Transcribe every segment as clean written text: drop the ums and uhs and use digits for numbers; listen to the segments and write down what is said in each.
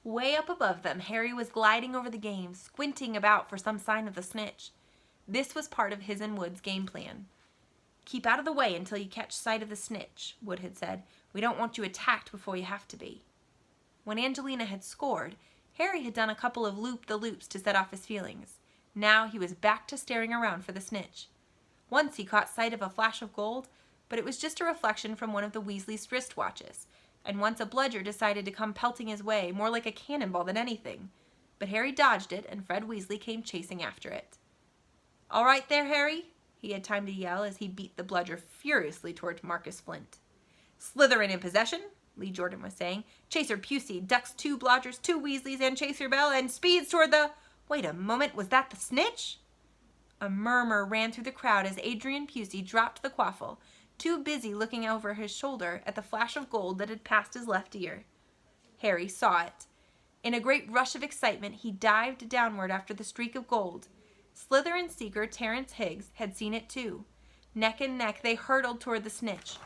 Way up above them, Harry was gliding over the game, squinting about for some sign of the snitch. This was part of his and Wood's game plan. "Keep out of the way until you catch sight of the snitch," Wood had said. "We don't want you attacked before you have to be." When Angelina had scored, Harry had done a couple of loop-the-loops to set off his feelings. Now he was back to staring around for the snitch. Once he caught sight of a flash of gold, but it was just a reflection from one of the Weasleys' wristwatches, and once a bludger decided to come pelting his way, more like a cannonball than anything. But Harry dodged it, and Fred Weasley came chasing after it. "All right there, Harry," he had time to yell as he beat the bludger furiously toward Marcus Flint. "Slytherin in possession," Lee Jordan was saying. "Chaser Pusey ducks 2 blodgers, 2 Weasleys, and Chaser Bell, and speeds toward the—" Wait a moment, was that the snitch? A murmur ran through the crowd as Adrian Pusey dropped the quaffle, too busy looking over his shoulder at the flash of gold that had passed his left ear. Harry saw it. In a great rush of excitement, he dived downward after the streak of gold. Slytherin seeker Terrence Higgs had seen it too. Neck and neck, they hurtled toward the snitch.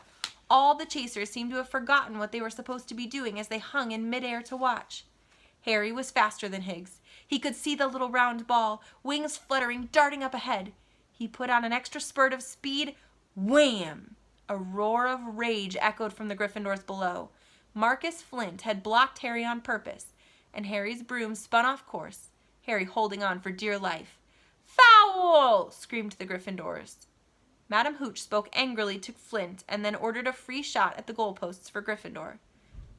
All the chasers seemed to have forgotten what they were supposed to be doing as they hung in midair to watch. Harry was faster than Higgs. He could see the little round ball, wings fluttering, darting up ahead. He put on an extra spurt of speed. Wham! A roar of rage echoed from the Gryffindors below. Marcus Flint had blocked Harry on purpose, and Harry's broom spun off course, Harry holding on for dear life. "Foul!" screamed the Gryffindors. Madam Hooch spoke angrily to Flint and then ordered a free shot at the goalposts for Gryffindor.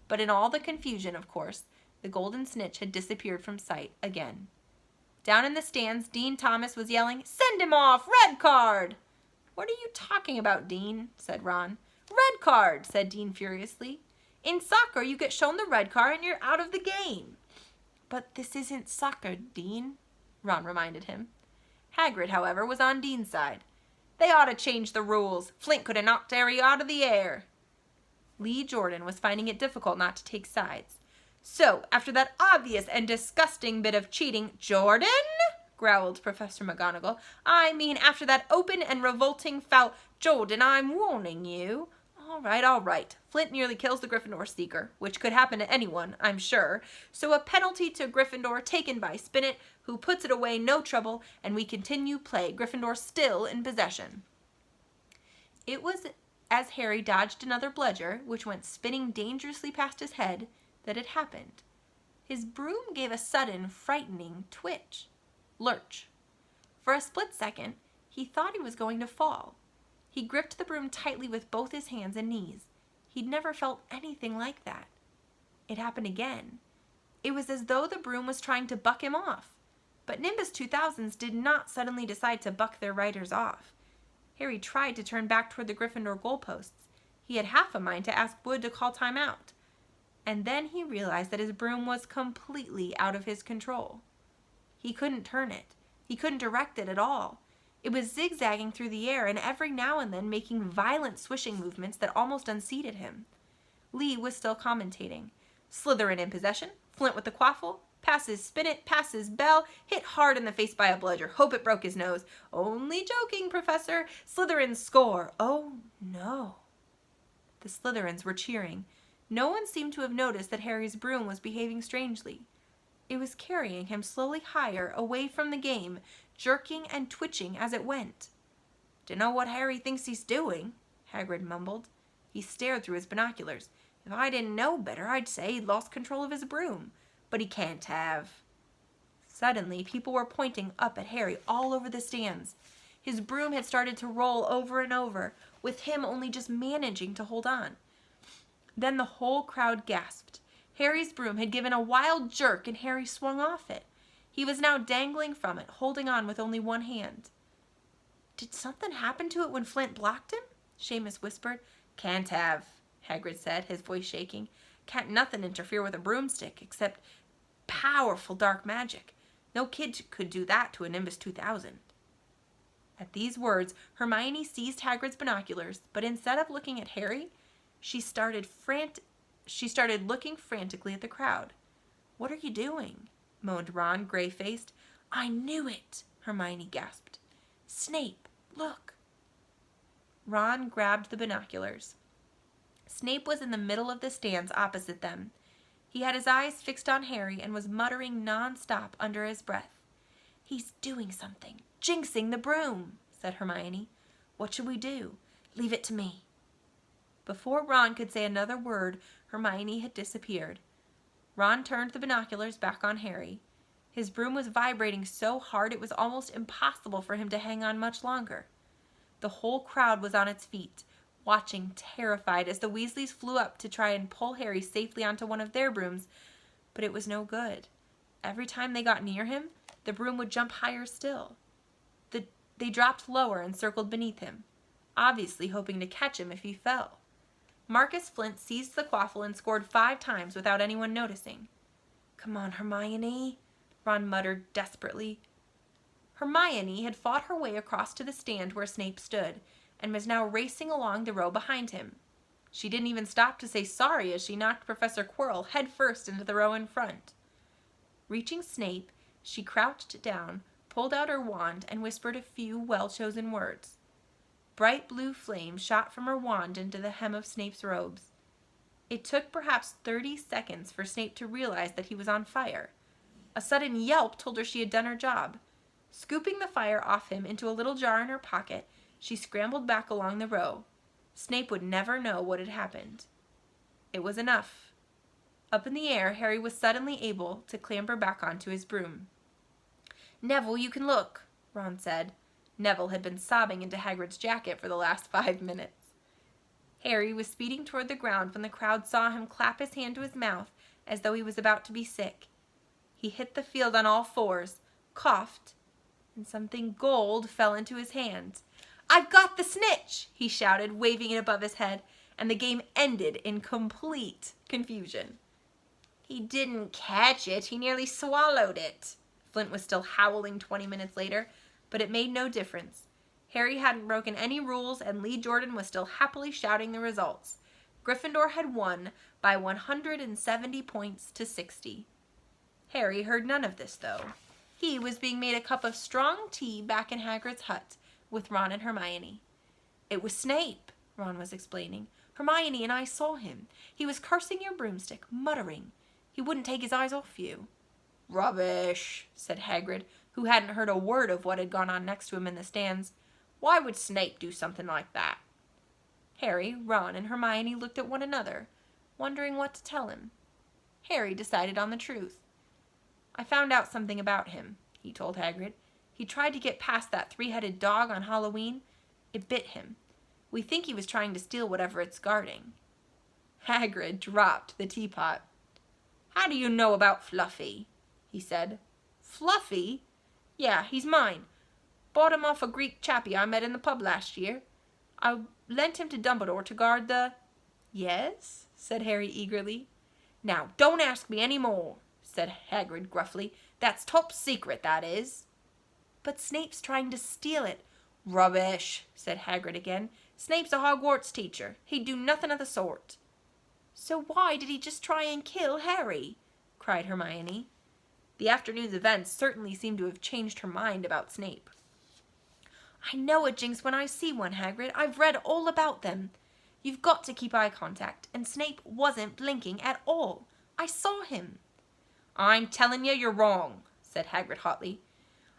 But in all the confusion, of course, the Golden Snitch had disappeared from sight again. Down in the stands, Dean Thomas was yelling, "Send him off! Red card!" "What are you talking about, Dean?" said Ron. "Red card," said Dean furiously. "In soccer, you get shown the red card and you're out of the game." "But this isn't soccer, Dean," Ron reminded him. Hagrid, however, was on Dean's side. "They ought to change the rules. Flint could have knocked Harry out of the air." Lee Jordan was finding it difficult not to take sides. "So, after that obvious and disgusting bit of cheating—" "Jordan!" growled Professor McGonagall. "I mean after that open and revolting foul—" "Jordan, I'm warning you." All right. Flint nearly kills the Gryffindor seeker, which could happen to anyone, I'm sure. So a penalty to Gryffindor taken by Spinnet, who puts it away no trouble, and we continue play. Gryffindor still in possession." It was as Harry dodged another bludger, which went spinning dangerously past his head, that it happened. His broom gave a sudden, frightening lurch. For a split second, he thought he was going to fall. He gripped the broom tightly with both his hands and knees. He'd never felt anything like that. It happened again. It was as though the broom was trying to buck him off. But Nimbus 2000s did not suddenly decide to buck their riders off. Harry tried to turn back toward the Gryffindor goalposts. He had half a mind to ask Wood to call time out. And then he realized that his broom was completely out of his control. He couldn't turn it. He couldn't direct it at all. It was zigzagging through the air and every now and then making violent swishing movements that almost unseated him. Lee was still commentating. "Slytherin in possession. Flint with the quaffle. Passes Spinnet, passes Bell. Hit hard in the face by a bludger. Hope it broke his nose. Only joking, Professor. Slytherin score. Oh, no." The Slytherins were cheering. No one seemed to have noticed that Harry's broom was behaving strangely. It was carrying him slowly higher, away from the game, jerking and twitching as it went. "Dunno what Harry thinks he's doing," Hagrid mumbled. He stared through his binoculars. "If I didn't know better, I'd say he'd lost control of his broom. But he can't have." Suddenly, people were pointing up at Harry all over the stands. His broom had started to roll over and over, with him only just managing to hold on. Then the whole crowd gasped. Harry's broom had given a wild jerk and Harry swung off it. He was now dangling from it, holding on with only one hand. "Did something happen to it when Flint blocked him?" Seamus whispered. "Can't have," Hagrid said, his voice shaking. "Can't nothing interfere with a broomstick, except powerful dark magic. No kid could do that to a Nimbus 2000. At these words, Hermione seized Hagrid's binoculars, but instead of looking at Harry, she started looking frantically at the crowd. "What are you doing?" moaned Ron, gray-faced. "I knew it," Hermione gasped. "Snape, look." Ron grabbed the binoculars. Snape was in the middle of the stands opposite them. He had his eyes fixed on Harry and was muttering non-stop under his breath. "He's doing something. Jinxing the broom," said Hermione. "What should we do? Leave it to me." Before Ron could say another word, Hermione had disappeared. Ron turned the binoculars back on Harry. His broom was vibrating so hard it was almost impossible for him to hang on much longer. The whole crowd was on its feet, watching terrified as the Weasleys flew up to try and pull Harry safely onto one of their brooms, but it was no good. Every time they got near him, the broom would jump higher still. They dropped lower and circled beneath him, obviously hoping to catch him if he fell. Marcus Flint seized the quaffle and scored 5 times without anyone noticing. "Come on, Hermione," Ron muttered desperately. Hermione had fought her way across to the stand where Snape stood, and was now racing along the row behind him. She didn't even stop to say sorry as she knocked Professor Quirrell headfirst into the row in front. Reaching Snape, she crouched down, pulled out her wand, and whispered a few well-chosen words. Bright blue flame shot from her wand into the hem of Snape's robes. It took perhaps 30 seconds for Snape to realize that he was on fire. A sudden yelp told her she had done her job. Scooping the fire off him into a little jar in her pocket, she scrambled back along the row. Snape would never know what had happened. It was enough. Up in the air, Harry was suddenly able to clamber back onto his broom. "Neville, you can look," Ron said. Neville had been sobbing into Hagrid's jacket for the last 5 minutes. Harry was speeding toward the ground when the crowd saw him clap his hand to his mouth as though he was about to be sick. He hit the field on all 4s, coughed, and something gold fell into his hand. "I've got the snitch!" he shouted, waving it above his head, and the game ended in complete confusion. "He didn't catch it, he nearly swallowed it." Flint was still howling 20 minutes later, but it made no difference. Harry hadn't broken any rules, and Lee Jordan was still happily shouting the results. Gryffindor had won by 170 points to 60. Harry heard none of this, though. He was being made a cup of strong tea back in Hagrid's hut with Ron and Hermione. "It was Snape," Ron was explaining. "Hermione and I saw him. He was cursing your broomstick, muttering. He wouldn't take his eyes off you." "Rubbish," said Hagrid, who hadn't heard a word of what had gone on next to him in the stands. "Why would Snape do something like that?" Harry, Ron, and Hermione looked at one another, wondering what to tell him. Harry decided on the truth. "I found out something about him," he told Hagrid. "He tried to get past that 3-headed dog on Halloween. It bit him. We think he was trying to steal whatever it's guarding." Hagrid dropped the teapot. "How do you know about Fluffy?" he said. "Fluffy? Yeah, he's mine. Bought him off a Greek chappie I met in the pub last year. I lent him to Dumbledore to guard the—" "Yes?" said Harry eagerly. "Now, don't ask me any more," said Hagrid gruffly. "That's top secret, that is." "But Snape's trying to steal it." "Rubbish," said Hagrid again. "Snape's a Hogwarts teacher. He'd do nothing of the sort." "So why did he just try and kill Harry?" cried Hermione. The afternoon's events certainly seemed to have changed her mind about Snape. "I know a jinx when I see one, Hagrid. I've read all about them. You've got to keep eye contact, and Snape wasn't blinking at all. I saw him." "I'm telling you you're wrong," said Hagrid hotly.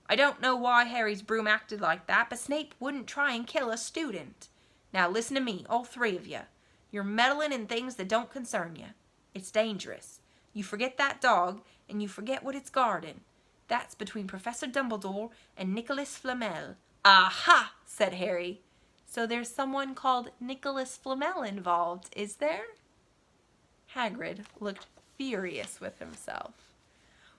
"I don't know why Harry's broom acted like that, but Snape wouldn't try and kill a student. Now listen to me, all 3 of you. You're meddling in things that don't concern you. It's dangerous. You forget that dog, and you forget what it's guarding. That's between Professor Dumbledore and Nicholas Flamel." "Aha!" said Harry. "So there's someone called Nicholas Flamel involved, is there?" Hagrid looked furious with himself.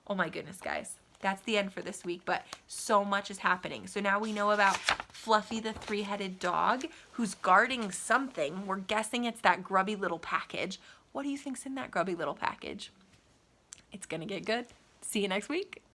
Oh my goodness, guys. That's the end for this week, but so much is happening. So now we know about Fluffy the 3-headed dog who's guarding something. We're guessing it's that grubby little package. What do you think's in that grubby little package? It's gonna get good. See you next week.